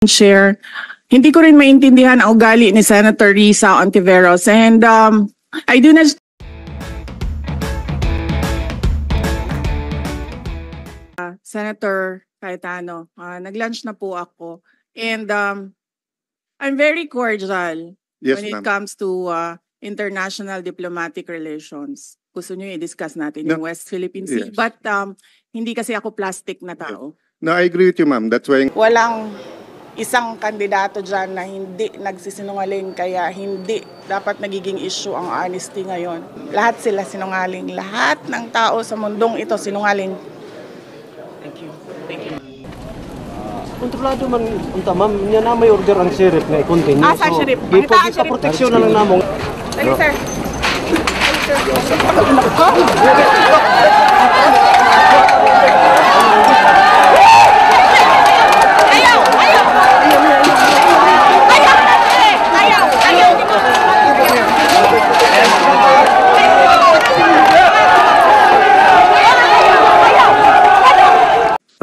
Chair. Hindi ko rin maintindihan ang ugali ni Senator Risa Ontiveros, and I do not Senator Cayetano, nag-lunch na po ako, and I'm very cordial Yes, when it ma'am. comes to international diplomatic relations. Gusto niyo i-discuss natin yung No. West Philippine Sea, Yes. but hindi kasi ako plastic na tao. No, I agree with you, ma'am. That's why Walang isang kandidato dyan na hindi nagsisinungaling, kaya hindi dapat nagiging issue ang honesty ngayon. Lahat sila sinungaling. Lahat ng tao sa mundong ito sinungaling. Thank you. Thank you. Kontrolado man unta ma'am, niya na may order ang sheriff na i-continue. Sa sheriff. Gipo sa proteksyon na lang namong. Dali, sir.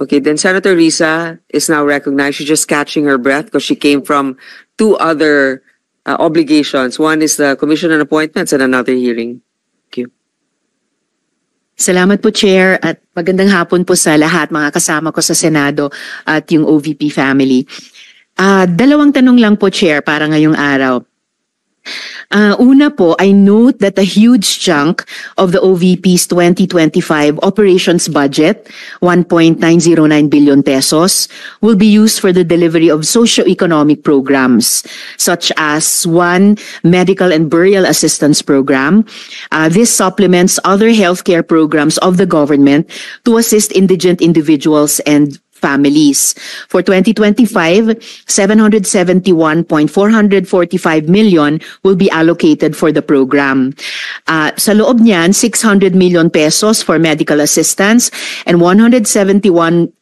Okay, then Senator Risa is now recognized. She's just catching her breath because she came from two other obligations. One is the Commission on Appointments and another hearing. Thank you. Salamat po, Chair, at magandang hapon po sa lahat, mga kasama ko sa Senado at yung OVP family. Dalawang tanong lang po, Chair, para ngayong araw. Una po, I note that a huge chunk of the OVP's 2025 operations budget, 1.909 billion pesos, will be used for the delivery of socio-economic programs, such as one medical and burial assistance program. This supplements other healthcare programs of the government to assist indigent individuals and families. For 2025, 771.445 million will be allocated for the program. Sa loob niyan, 600 million pesos for medical assistance and 171.445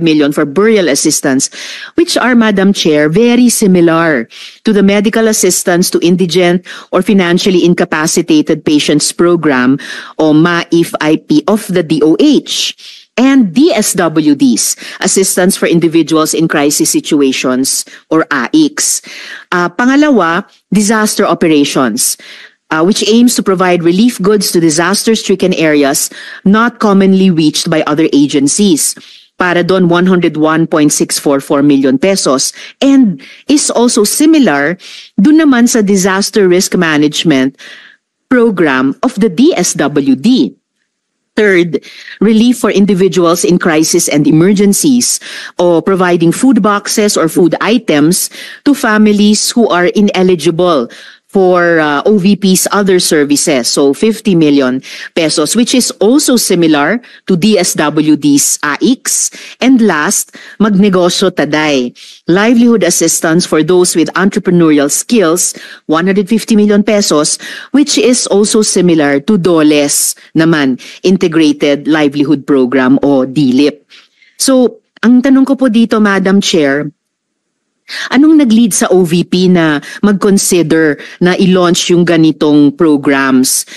million for burial assistance, which are, Madam Chair, very similar to the medical assistance to indigent or financially incapacitated patients program o MAIF-IP of the DOH. And DSWDs, Assistance for Individuals in Crisis Situations, or AICS. Pangalawa, disaster operations, which aims to provide relief goods to disaster-stricken areas not commonly reached by other agencies. Para doon 101.644 million pesos, and is also similar doon naman sa disaster risk management program of the DSWD. Third, relief for individuals in crisis and emergencies, or providing food boxes or food items to families who are ineligible for OVP's other services, so 50 million pesos, which is also similar to DSWD's AICS. And last, Magnegosyo Taday, livelihood assistance for those with entrepreneurial skills, 150 million pesos, which is also similar to DOLE's naman, Integrated Livelihood Program o DLIP. So, ang tanong ko po dito, Madam Chair, anong nag-lead sa OVP na mag-consider na i-launch yung ganitong programs?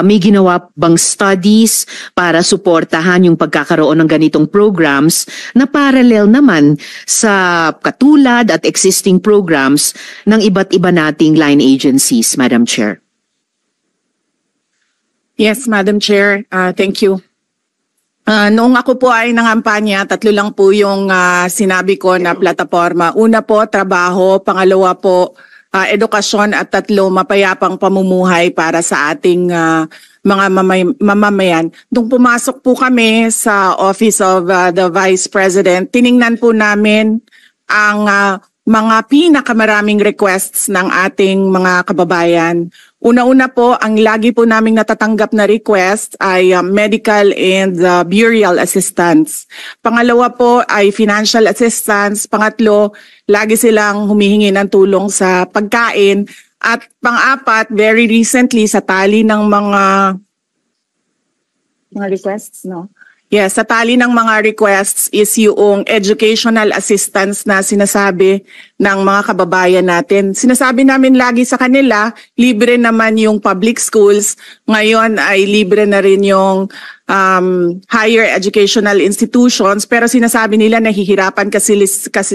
May ginawa bang studies para suportahan yung pagkakaroon ng ganitong programs na parallel naman sa katulad at existing programs ng iba't iba nating line agencies, Madam Chair? Yes, Madam Chair. Thank you. Noong ako po ay nangampanya, 3 lang po yung sinabi ko na plataforma. Una po, trabaho. Pangalawa po, edukasyon. At 3, mapayapang pamumuhay para sa ating mga mamamayan. Nung pumasok po kami sa Office of the Vice President, tiningnan po namin ang mga pinakamaraming requests ng ating mga kababayan. Una-una po, ang lagi po naming natatanggap na request ay medical and burial assistance. Pangalawa po ay financial assistance. Pangatlo, lagi silang humihingi ng tulong sa pagkain. At pang-apat, very recently, sa tali ng mga requests, no? Yes, sa tali ng mga requests is yung educational assistance na sinasabi ng mga kababayan natin. Sinasabi namin lagi sa kanila, libre naman yung public schools. Ngayon ay libre na rin yung higher educational institutions, pero sinasabi nila nahihirapan kasi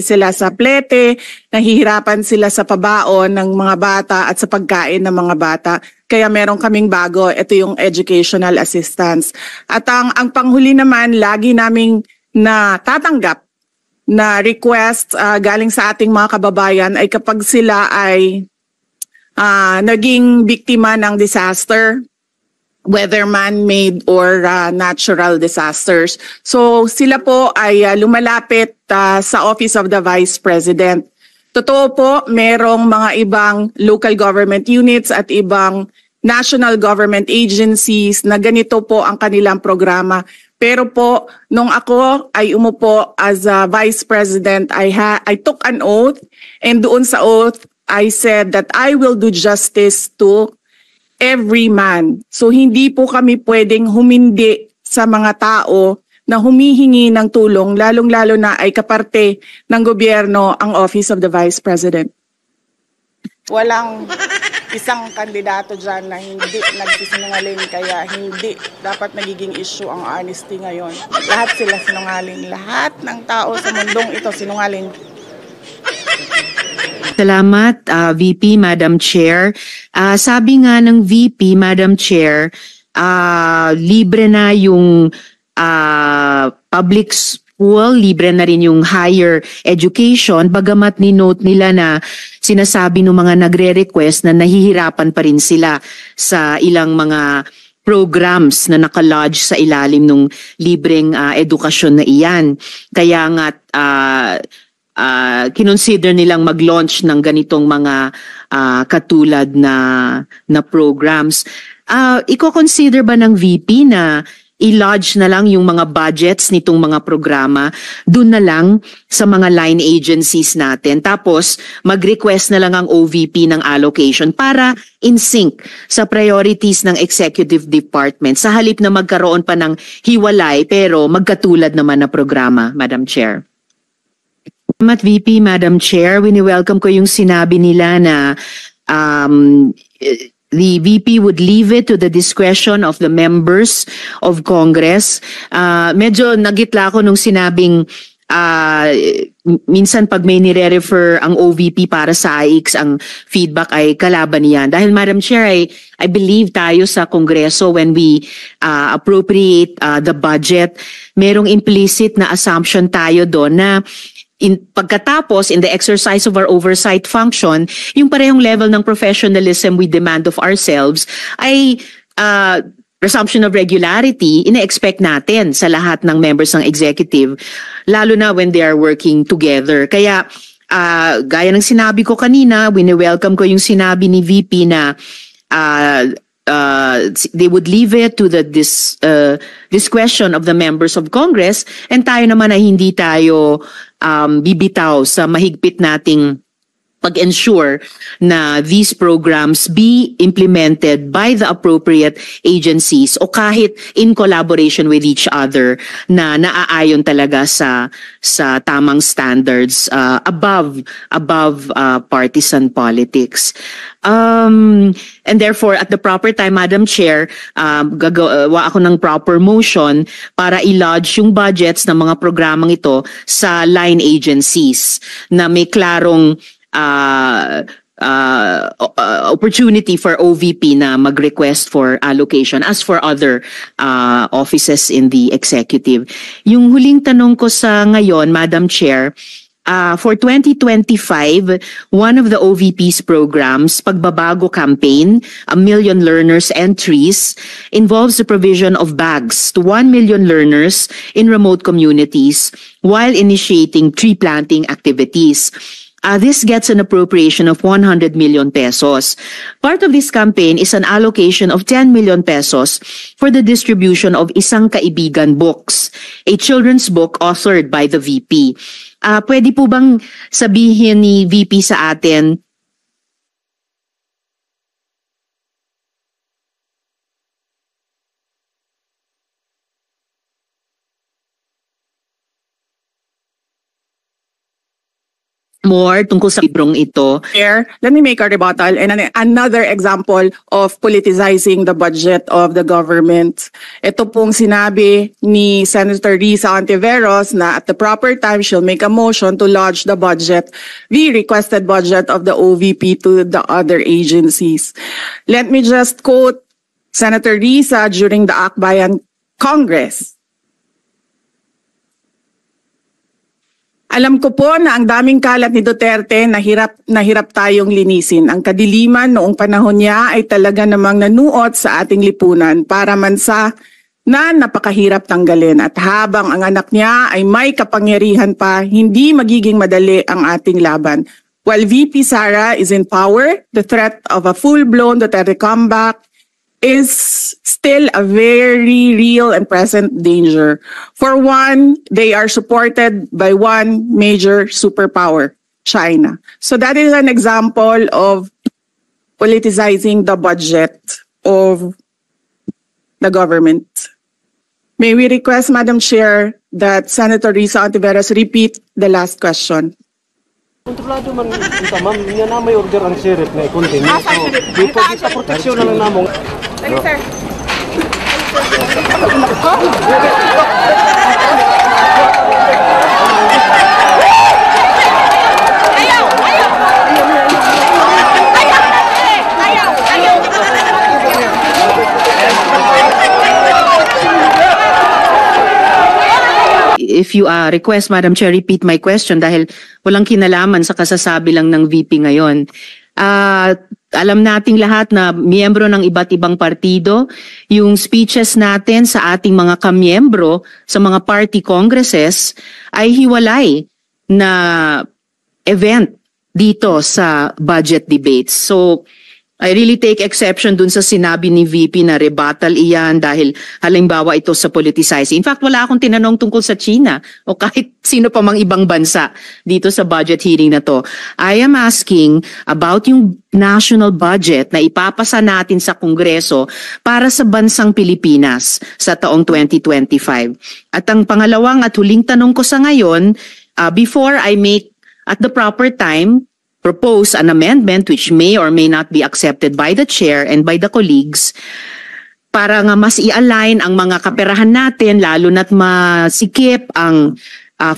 sila sa plete, nahihirapan sila sa pabaon ng mga bata at sa pagkain ng mga bata. Kaya meron kaming bago, ito yung educational assistance. At ang panghuli naman, lagi naming natatanggap na request galing sa ating mga kababayan ay kapag sila ay naging biktima ng disaster, whether man-made or natural disasters. So sila po ay lumalapit sa Office of the Vice President. Totoo po, merong mga ibang local government units at ibang national government agencies na ganito po ang kanilang programa. Pero po, nung ako ay umupo as a Vice President, I took an oath, and doon sa oath, I said that I will do justice to every man. So hindi po kami pwedeng humindi sa mga tao na humihingi ng tulong, lalong-lalo na ay kaparte ng gobyerno ang Office of the Vice President. Walang isang kandidato dyan na hindi nagsisinungaling, kaya hindi dapat nagiging issue ang honesty ngayon. Lahat sila sinungaling. Lahat ng tao sa mundong ito sinungaling. Salamat, VP, Madam Chair. Sabi nga ng VP, Madam Chair, libre na yung public school, libre na rin yung higher education, bagamat ni-note nila na sinasabi ng mga nagre-request na nahihirapan pa rin sila sa ilang mga programs na nakalodge sa ilalim ng libreng edukasyon na iyan. Kaya nga kinonsider nilang mag-launch ng ganitong mga katulad na programs. Iko-consider ba ng VP na i-lodge na lang yung mga budgets nitong mga programa dun na lang sa mga line agencies natin, tapos mag-request na lang ang OVP ng allocation para in sync sa priorities ng executive department sa halip na magkaroon pa ng hiwalay pero magkatulad naman na programa, Madam Chair? Salamat, VP, Madam Chair. Wini-welcome ko yung sinabi nila na the VP would leave it to the discretion of the members of Congress. Medyo nagitla ako nung sinabing minsan pag may nire-refer ang OVP para sa AIX, ang feedback ay kalaban niyan. Dahil Madam Chair, I believe tayo sa Kongreso when we appropriate the budget, merong implicit na assumption tayo doon na pagkatapos, in the exercise of our oversight function, yung parehong level ng professionalism we demand of ourselves ay resumption of regularity, ina-expect natin sa lahat ng members ng executive, lalo na when they are working together. Kaya, gaya ng sinabi ko kanina, wini-welcome ko yung sinabi ni VP na they would leave it to the discretion of the members of Congress, and tayo naman ay hindi tayo bibitaw sa mahigpit nating pag-ensure na these programs be implemented by the appropriate agencies o kahit in collaboration with each other na naaayon talaga sa tamang standards above partisan politics. And therefore, at the proper time, Madam Chair, gagawa ako ng proper motion para i-lodge yung budgets ng mga programang ito sa line agencies na may klarong opportunity for OVP na mag-request for allocation as for other offices in the executive. Yung huling tanong ko sa ngayon, Madam Chair, for 2025, one of the OVP's programs, Pagbabago Campaign, 1 Million Learners Entries, involves the provision of bags to 1 million learners in remote communities while initiating tree planting activities. This gets an appropriation of 100 million pesos. Part of this campaign is an allocation of 10 million pesos for the distribution of Isang Kaibigan books, a children's book authored by the VP. Pwede po bang sabihin ni VP sa atin more tungkol sa librong ito. Chair, let me make a rebuttal and another example of politicizing the budget of the government. Ito pong sinabi ni Senator Risa Ontiveros na at the proper time she'll make a motion to lodge the budget, the requested budget of the OVP to the other agencies. Let me just quote Senator Risa during the Akbayan Congress. Alam ko po na ang daming kalat ni Duterte na hirap tayong linisin. Ang kadiliman noong panahon niya ay talaga namang nanuot sa ating lipunan para mansa na napakahirap tanggalin. At habang ang anak niya ay may kapangyarihan pa, hindi magiging madali ang ating laban. While VP Sara is in power, the threat of a full-blown Duterte comeback is still a very real and present danger. For one, they are supported by one major superpower, China. So that is an example of politicizing the budget of the government. May we request, Madam Chair, that Senator Risa Ontiveros repeat the last question. Kontrolado man unta ma'am, niya na may order ang sheriff na i-continue. So, di po kita proteksyon na lang namong. Sir. If you request, Madam Chair, repeat my question dahil walang kinalaman sa kasasabi lang ng VP ngayon. Alam nating lahat na miyembro ng iba't ibang partido, yung speeches natin sa ating mga kamiyembro sa mga party congresses ay hiwalay na event dito sa budget debates. So, I really take exception dun sa sinabi ni VP na rebuttal iyan dahil halimbawa ito sa politicizing. In fact, wala akong tinanong tungkol sa China o kahit sino pa mang ibang bansa dito sa budget hearing na to. I am asking about yung national budget na ipapasa natin sa Kongreso para sa bansang Pilipinas sa taong 2025. At ang pangalawang at huling tanong ko sa ngayon, before I make at the proper time, propose an amendment which may or may not be accepted by the chair and by the colleagues para nga mas i-align ang mga kaperahan natin lalo na't masikip ang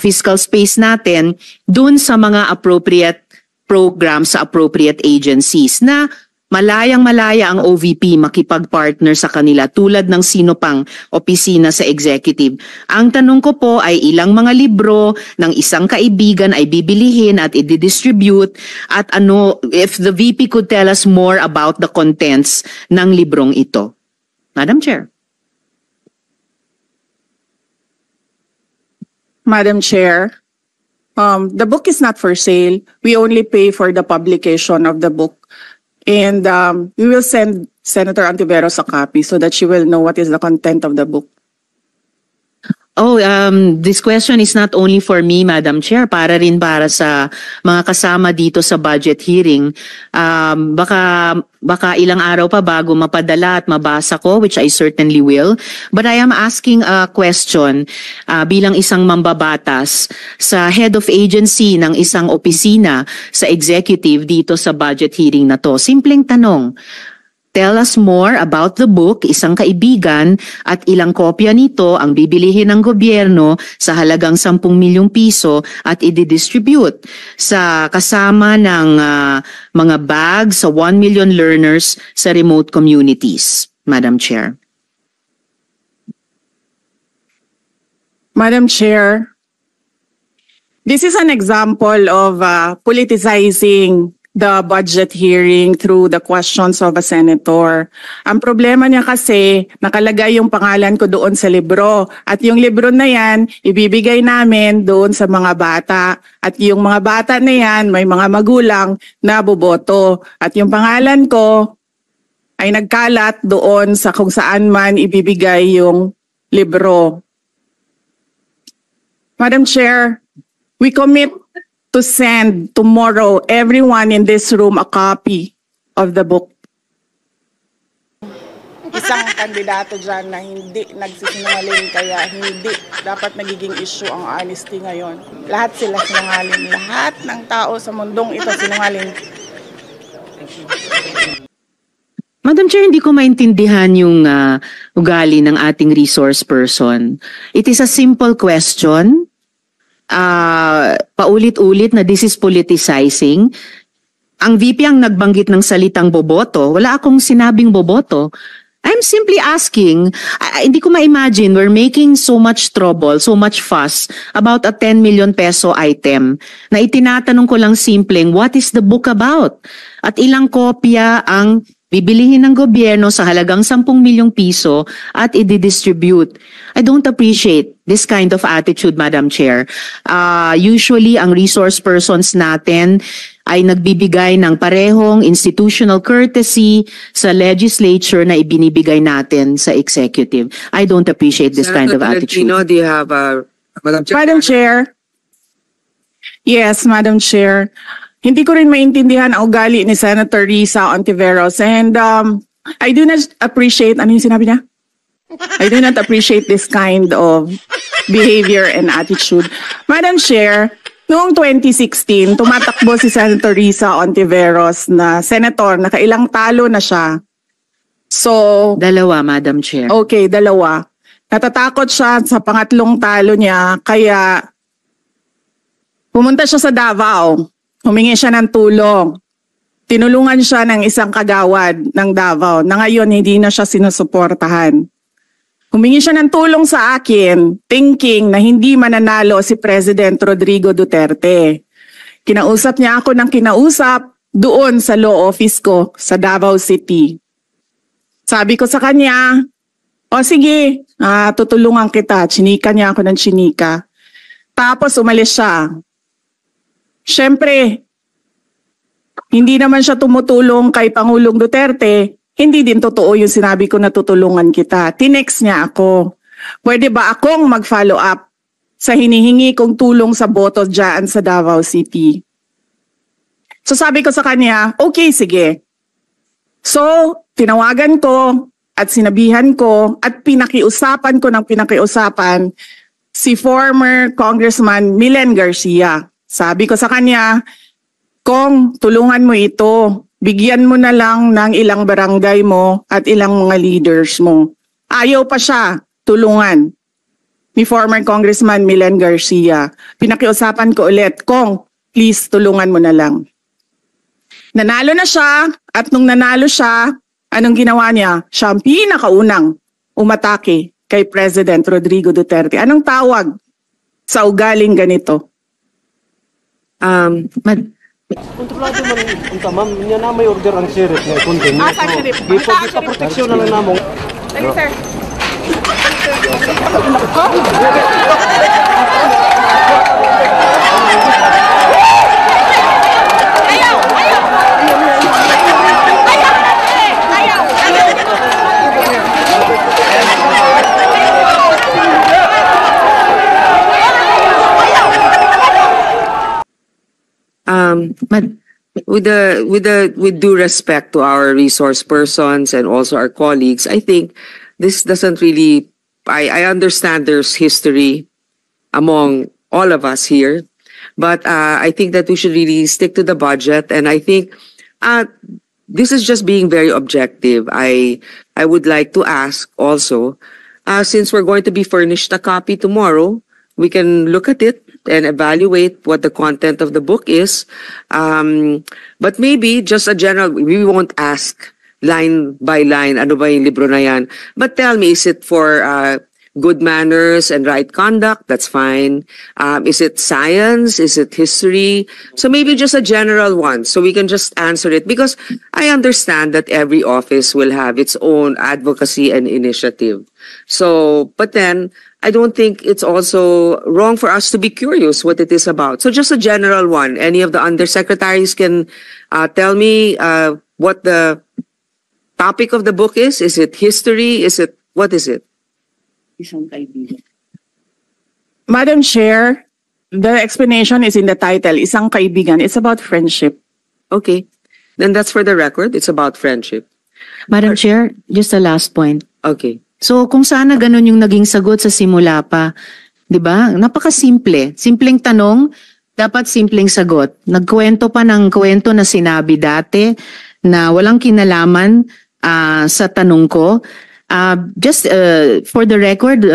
fiscal space natin dun sa mga appropriate programs sa appropriate agencies na malayang-malaya ang OVP makipag-partner sa kanila tulad ng sino pang opisina sa executive. Ang tanong ko po ay ilang mga libro ng isang kaibigan ay bibilihin at i-distribute at ano, if the VP could tell us more about the contents ng librong ito. Madam Chair. Madam Chair, the book is not for sale. We only pay for the publication of the book. And we will send Senator Ontiveros a copy so that she will know what is the content of the book. This question is not only for me, Madam Chair, para rin para sa mga kasama dito sa budget hearing. Baka ilang araw pa bago mapadala at mabasa ko, which I certainly will. But I am asking a question bilang isang mambabatas sa head of agency ng isang opisina sa executive dito sa budget hearing na to. Simpleng tanong. Tell us more about the book, isang kaibigan, at ilang kopya nito ang bibilihin ng gobyerno sa halagang 10 milyong piso at i-distribute sa kasama ng mga bags sa 1 million learners sa remote communities. Madam Chair. Madam Chair, this is an example of politicizing the budget hearing through the questions of a senator. Ang problema niya kasi, nakalagay yung pangalan ko doon sa libro. At yung libro na yan, ibibigay namin doon sa mga bata. At yung mga bata na yan, may mga magulang na boboto. At yung pangalan ko ay nagkalat doon sa kung saan man ibibigay yung libro. Madam Chair, we commit to send tomorrow everyone in this room a copy of the book. isang kandidato dyan na hindi nagsisinungaling, kaya hindi dapat nagiging issue ang honesty ngayon. Lahat sila sinungaling. Lahat ng tao sa mundong ito sinungaling. Madam Chair, hindi ko maintindihan yung ugali ng ating resource person. It is a simple question. Paulit-ulit na this is politicizing. Ang VP ang nagbanggit ng salitang boboto. Wala akong sinabing boboto. I'm simply asking, hindi ko ma-imagine we're making so much trouble, so much fuss about a 10 million peso item na itinatanong ko lang simpleng, what is the book about? At ilang kopya ang bibilihin ng gobyerno sa halagang 10 milyong piso at i-distribute. I don't appreciate this kind of attitude, Madam Chair. Usually, ang resource persons natin ay nagbibigay ng parehong institutional courtesy sa legislature na ibinibigay natin sa executive. I don't appreciate this kind of attitude. Tolentino, do you have Madam Chair? Madam Chair. Yes, Madam Chair. Hindi ko rin maintindihan ang ugali ni Senator Risa Ontiveros, and I do not appreciate, ano yung sinabi niya? I do not appreciate this kind of behavior and attitude. Madam Chair, noong 2016, tumatakbo si Senator Risa Ontiveros na senator, nakailang talo na siya. So, Dalawa, Madam Chair. okay, dalawa. Natatakot siya sa pangatlong talo niya, kaya pumunta siya sa Davao. Humingi siya ng tulong. Tinulungan siya ng isang kagawad ng Davao na ngayon hindi na siya sinusuportahan. Humingi siya ng tulong sa akin, thinking na hindi mananalo si President Rodrigo Duterte. Kinausap niya ako ng kinausap doon sa law office ko sa Davao City. Sabi ko sa kanya, o sige, tutulungan kita. Chinika niya ako ng chinika. Tapos umalis siya. Siyempre, hindi naman siya tumutulong kay Pangulong Duterte. Hindi din totoo yung sinabi ko na tutulungan kita. Tinext niya ako. Pwede ba akong mag-follow up sa hinihingi kong tulong sa boto dyan sa Davao City? So sabi ko sa kanya, okay, sige. So, tinawagan ko at sinabihan ko at pinakiusapan ko ng pinakiusapan si former Congressman Milen Garcia. Sabi ko sa kanya, Kong, tulungan mo ito. Bigyan mo na lang ng ilang barangay mo at ilang mga leaders mo. Ayaw pa siya tulungan ni former Congressman Milen Garcia. Pinakiusapan ko ulit, Kong, please tulungan mo na lang. Nanalo na siya at nung nanalo siya, anong ginawa niya? Siya ang pinakaunang umatake kay President Rodrigo Duterte. Anong tawag sa ugaling ganito? Kontrolado man unta ma'am, niya na may order ang sheriff na i-continue. Sa sheriff. Dito kita proteksyon na lang namong. Dali, sir. With due respect to our resource persons and also our colleagues, I think this doesn't really. I understand there's history among all of us here, but I think that we should really stick to the budget. And I think this is just being very objective. I would like to ask also, since we're going to be furnished a copy tomorrow, we can look at it and evaluate what the content of the book is. But maybe just a general, we won't ask line by line, ano ba yung libro na yan? But tell me, is it for good manners and right conduct? That's fine. Is it science? Is it history? So maybe just a general one, so we can just answer it. Because I understand that every office will have its own advocacy and initiative. So, but then, I don't think it's also wrong for us to be curious what it is about. So just a general one. Any of the undersecretaries can tell me what the topic of the book is? Is it history? What is it? Madam Chair, the explanation is in the title, Isang Kaibigan. It's about friendship. Okay. Then that's for the record. It's about friendship. Madam Chair, just a last point. Okay. So kung sana ganun yung naging sagot sa simula pa, 'di ba? Napakasimple. Simpleng tanong, dapat simpleng sagot. Nagkwento pa ng kwento na sinabi dati na walang kinalaman sa tanong ko. Just for the record,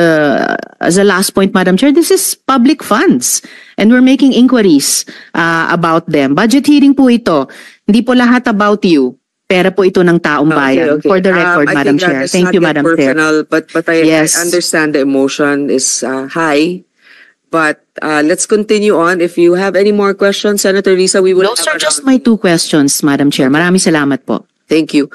as a last point, Madam Chair, this is public funds and we're making inquiries about them. Budget hearing po ito. Hindi po lahat about you. Pera po ito ng taong bayan. Okay. For the record, I Madam think Chair. that is Thank not you, yet Madam Chair. personal, but I Yes. understand the emotion is high. But let's continue on. If you have any more questions, Senator Risa, we will Those have are just around- my two questions, Madam Chair. Maraming salamat po. Thank you.